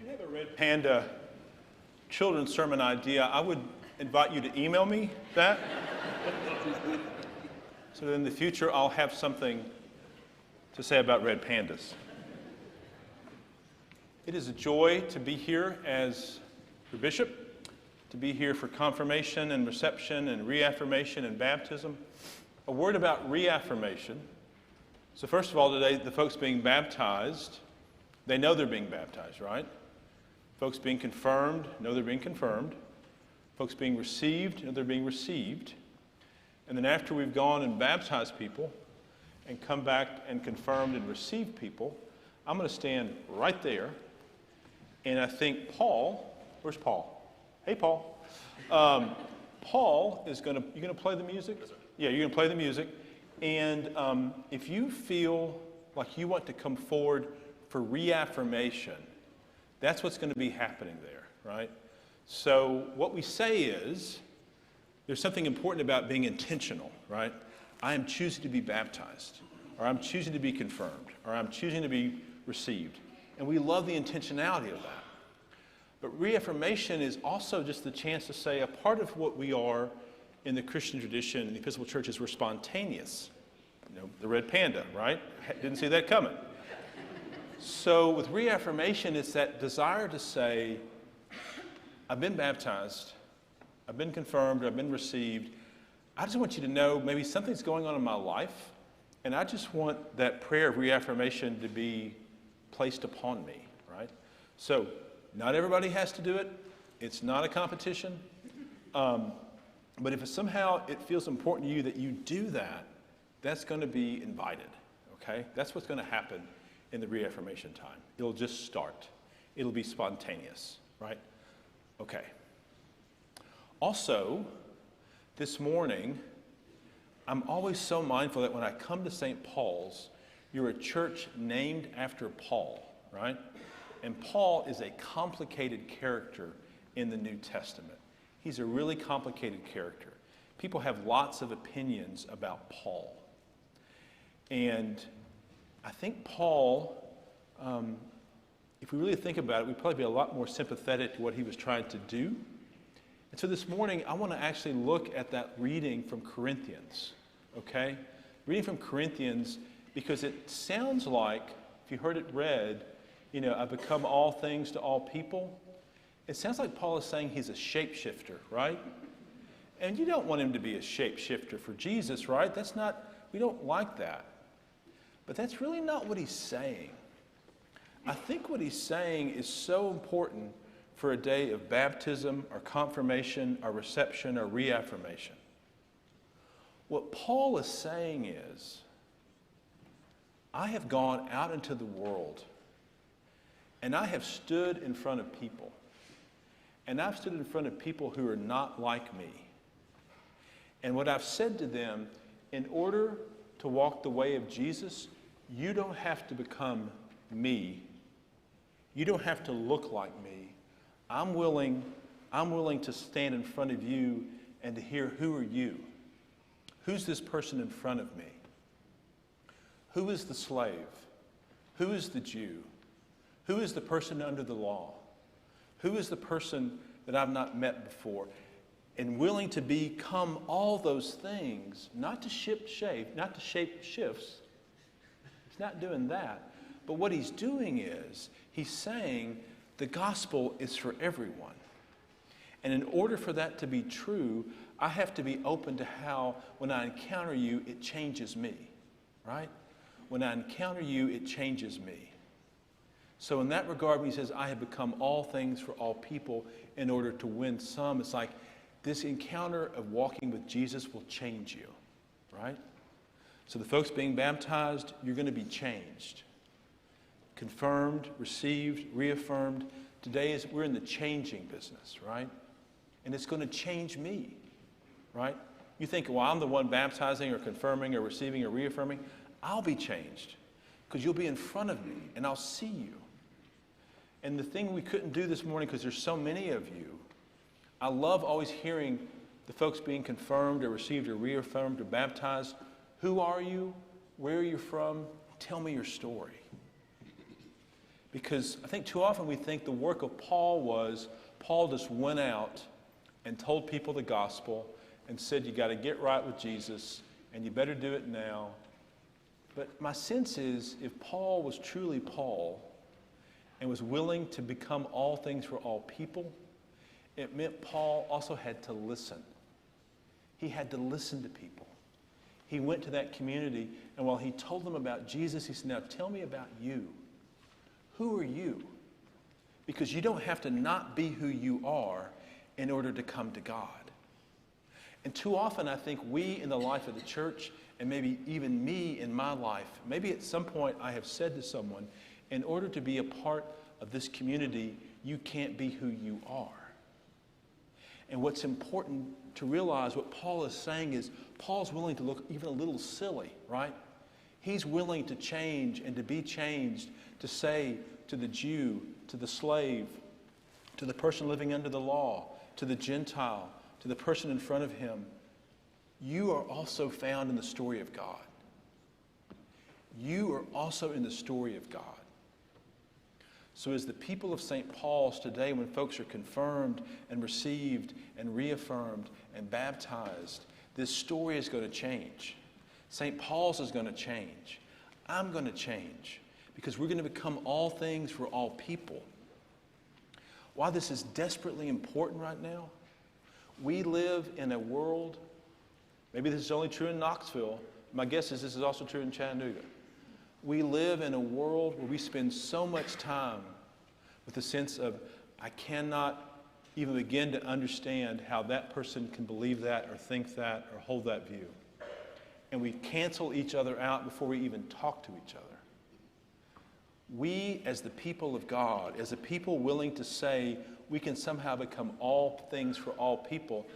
you have a Red Panda children's sermon idea, I would invite you to email me that. So that in the future, I'll have something to say about red pandas. It is a joy to be here as your bishop, to be here for confirmation and reception and reaffirmation and baptism. A word about reaffirmation. So first of all, today, the folks being baptized, they know they're being baptized, right? Folks being confirmed know they're being confirmed. Folks being received know they're being received. And then after we've gone and baptized people and come back and confirmed and received people, I'm going to stand right there. And I think Paul, where's Paul? Hey, Paul. Paul is going to, you going to play the music? Yes, sir. Yeah, you're going to play the music. And if you feel like you want to come forward for reaffirmation, that's what's going to be happening there, right? So what we say is, there's something important about being intentional, right? I am choosing to be baptized, or I'm choosing to be confirmed, or I'm choosing to be received. And we love the intentionality of that. But reaffirmation is also just the chance to say a part of what we are in the Christian tradition, in the Episcopal Church, is we're spontaneous. You know, the red panda, right? Didn't see that coming. So with reaffirmation, it's that desire to say, I've been baptized, I've been confirmed, I've been received. I just want you to know maybe something's going on in my life, and I just want that prayer of reaffirmation to be placed upon me, right? So not everybody has to do it. It's not a competition. But if somehow it feels important to you that you do that, that's going to be invited, okay? That's what's going to happen in the reaffirmation time. It'll just start. It'll be spontaneous, right? Okay. Also, this morning, I'm always so mindful that when I come to St. Paul's, you're a church named after Paul, right? And Paul is a complicated character in the New Testament. He's a really complicated character. People have lots of opinions about Paul. And I think Paul, if we really think about it, we'd probably be a lot more sympathetic to what he was trying to do. And so this morning, I want to actually look at that reading from Corinthians, okay? Reading from Corinthians, because it sounds like, if you heard it read, you know, I've become all things to all people. It sounds like Paul is saying he's a shapeshifter, right? And you don't want him to be a shapeshifter for Jesus, right? That's not, we don't like that. But that's really not what he's saying. I think what he's saying is so important for a day of baptism or confirmation or reception or reaffirmation. What Paul is saying is, I have gone out into the world and I have stood in front of people. And I've stood in front of people who are not like me. And what I've said to them, in order to walk the way of Jesus, you don't have to become me. You don't have to look like me. I'm willing to stand in front of you and to hear, who are you? Who's this person in front of me? Who is the slave? Who is the Jew? Who is the person under the law? Who is the person that I've not met before? And willing to become all those things, not to shape shifts. He's not doing that. But what he's doing is, he's saying the gospel is for everyone. And in order for that to be true, I have to be open to how, when I encounter you, it changes me, right? When I encounter you, it changes me. So in that regard, when he says, I have become all things for all people in order to win some, it's like this encounter of walking with Jesus will change you, right? So the folks being baptized, you're going to be changed. Confirmed, received, reaffirmed. Today we're in the changing business, right? And it's going to change me, right? You think, well, I'm the one baptizing or confirming or receiving or reaffirming. I'll be changed because you'll be in front of me and I'll see you. And the thing we couldn't do this morning, because there's so many of you, I love always hearing the folks being confirmed or received or reaffirmed or baptized. Who are you? Where are you from? Tell me your story. Because I think too often we think the work of Paul was, Paul just went out and told people the gospel and said, you got to get right with Jesus and you better do it now. But my sense is, if Paul was truly Paul and was willing to become all things for all people, it meant Paul also had to listen. He had to listen to people. He went to that community, and while he told them about Jesus, he said, now tell me about you. Who are you? Because you don't have to not be who you are in order to come to God. And too often I think we in the life of the church, and maybe even me in my life, maybe at some point I have said to someone, in order to be a part of this community, you can't be who you are. And what's important to realize, what Paul is saying is, Paul's willing to look even a little silly, right? He's willing to change and to be changed, to say to the Jew, to the slave, to the person living under the law, to the Gentile, to the person in front of him, you are also found in the story of God. You are also in the story of God. So as the people of St. Paul's today, when folks are confirmed and received and reaffirmed and baptized, this story is going to change. St. Paul's is going to change. I'm going to change, because we're going to become all things for all people. Why this is desperately important right now, we live in a world, maybe this is only true in Knoxville, my guess is this is also true in Chattanooga. We live in a world where we spend so much time with the sense of, I cannot even begin to understand how that person can believe that or think that or hold that view. And we cancel each other out before we even talk to each other. We, as the people of God, as a people willing to say we can somehow become all things for all people,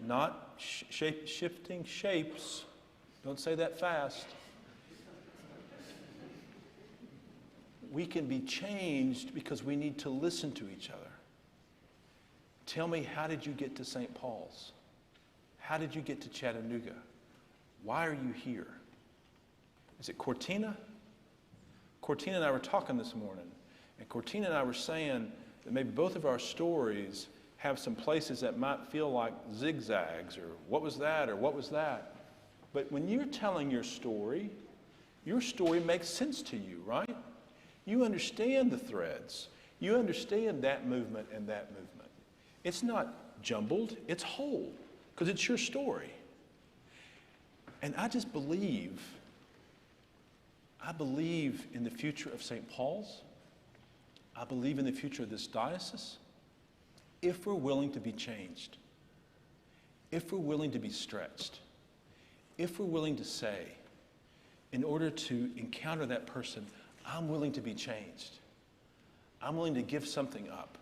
not shifting shapes, don't say that fast. We can be changed because we need to listen to each other. Tell me, how did you get to St. Paul's? How did you get to Chattanooga? Why are you here? Is it Cortina? Cortina and I were talking this morning, and Cortina and I were saying that maybe both of our stories have some places that might feel like zigzags, or what was that, or what was that. But when you're telling your story makes sense to you, right? You understand the threads. You understand that movement and that movement. It's not jumbled, it's whole, because it's your story. And I just believe in the future of St. Paul's. I believe in the future of this diocese, if we're willing to be changed, if we're willing to be stretched, if we're willing to say, in order to encounter that person, I'm willing to be changed. I'm willing to give something up.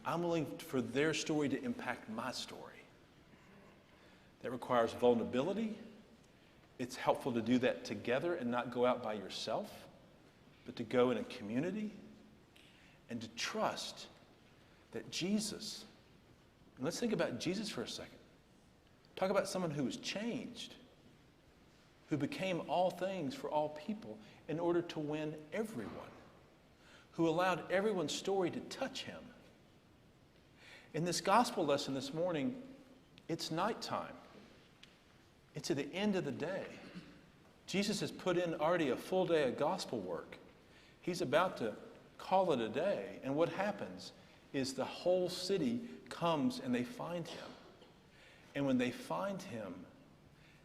I'm willing for their story to impact my story. That requires vulnerability. It's helpful to do that together and not go out by yourself, but to go in a community and to trust that Jesus, and let's think about Jesus for a second. Talk about someone who was changed, who became all things for all people in order to win everyone, who allowed everyone's story to touch him. In this gospel lesson this morning, it's nighttime. It's at the end of the day. Jesus has put in already a full day of gospel work. He's about to call it a day. And what happens is the whole city comes and they find him. And when they find him,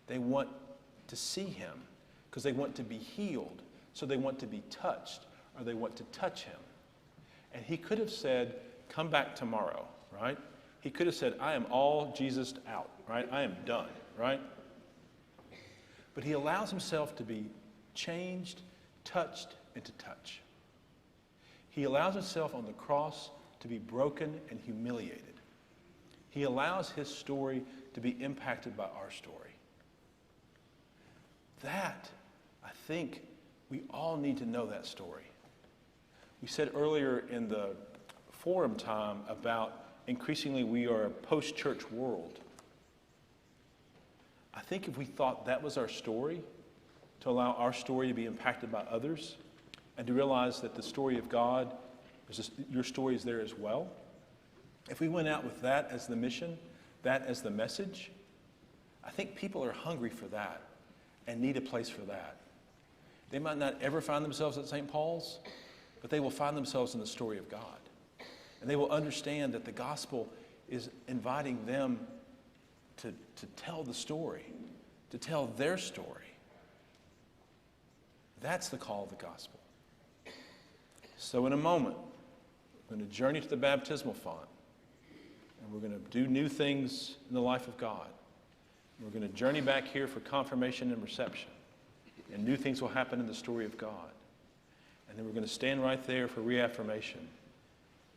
they want to see him because they want to be healed. So they want to be touched, or they want to touch him. And he could have said, come back tomorrow, right? He could have said, I am all Jesus out, right? I am done, right? But he allows himself to be changed, touched, and to touch. He allows himself on the cross to be broken and humiliated. He allows his story to be impacted by our story. That, I think, we all need to know that story. We said earlier in the forum time about increasingly we are a post-church world. I think if we thought that was our story, to allow our story to be impacted by others, and to realize that the story of God, your story is there as well. If we went out with that as the mission, that as the message, I think people are hungry for that and need a place for that. They might not ever find themselves at St. Paul's, but they will find themselves in the story of God. And they will understand that the gospel is inviting them to tell the story, to tell their story. That's the call of the gospel. So in a moment, we're going to journey to the baptismal font, and we're going to do new things in the life of God. We're going to journey back here for confirmation and reception, and new things will happen in the story of God. And then we're going to stand right there for reaffirmation.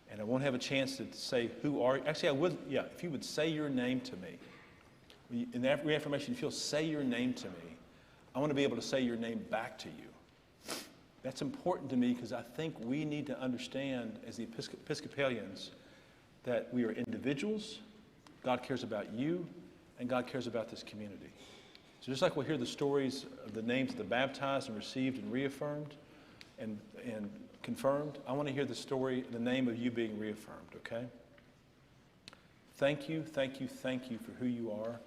And I won't have a chance to say, who are you? Actually, I would, if you would say your name to me. In that reaffirmation, if you'll say your name to me, I want to be able to say your name back to you. That's important to me because I think we need to understand as the Episcopalians that we are individuals, God cares about you, and God cares about this community. So just like we'll hear the stories of the names of the baptized and received and reaffirmed and confirmed, I want to hear the story, the name of you being reaffirmed, okay? Thank you for who you are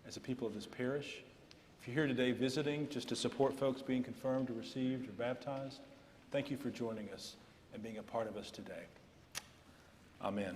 as a people of this parish. If you're here today visiting just to support folks being confirmed or received or baptized, thank you for joining us and being a part of us today. Amen.